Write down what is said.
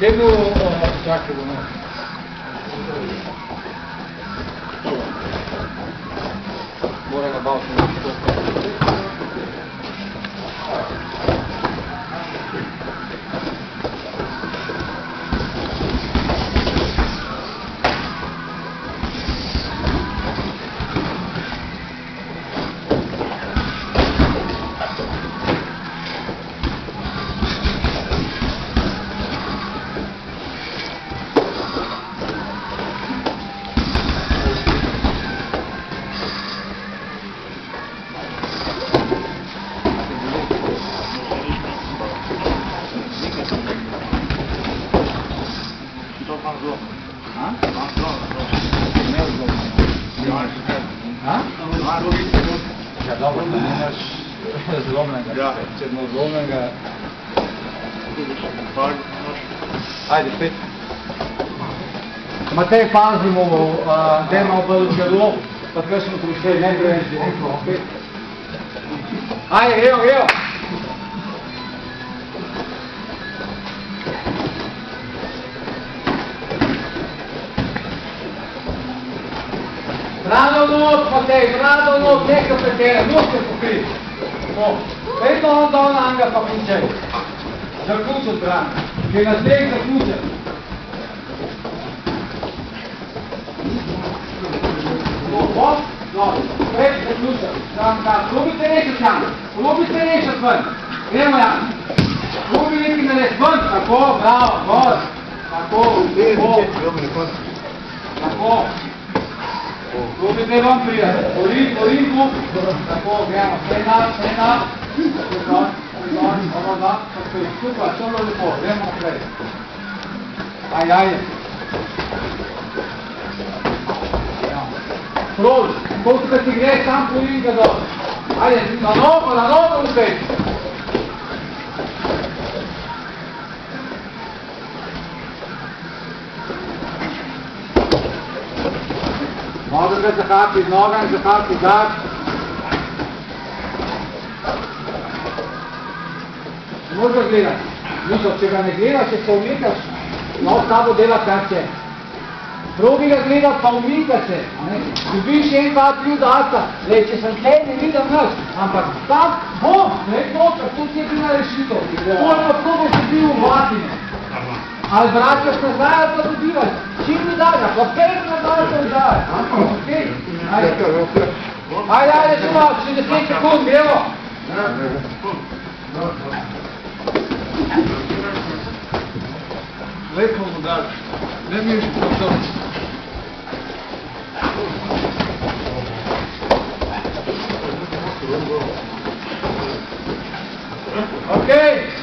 dajmo čakaj bomo. Mora nabaviti nekaj. Ja, dobro, da nemaš zlomnega, črnozlomnega. Ajde, spet. Matej, pazimo, dajmo bolj zelo, pa tukaj smo prišli, ne preveč direktno, spet. Ajde, grejo! Brado not, Matej, brado not, nekaj pretere, nošte pokrit. Vedno on dol nanga pa pinčaj. Zaključil brano, ki je na zdaj zaključil. Prej zaključil, probite rešiti tam, probite rešiti ven. Gremo Jan, probi nekaj narediti ven, tako, bravo, gor. Tako, tako. Probite vam prijati, orinku, tako, gremo, vse nad, skupaj, čelo lepo, gremo naprej. Ajde. Probi, koliko da ti gre, sam porinka dol. Ajde, na novo vpet. Nogega zahapi, noga zahapi, zad. Moraš ga gledati. Mišo, če ga ne gledaš, če se umikaš, no s tabo dela karče. Probi ga gledati, pa umika se. Dobiš en, dva, tri udarca. Lej, če sem tle, ne vidim naš. Ampak tam, bom, ne točak, to ti je bila rešitev. Koliko to boš dobil v vatine. Ali vračaš nazaj, ali pa dobivaš. Čim udarja, pa pet nazaj se udarja. Ajde, čuvaj, še 10 sekund, gremo. Lepo udar, ne mi još potom. Okej.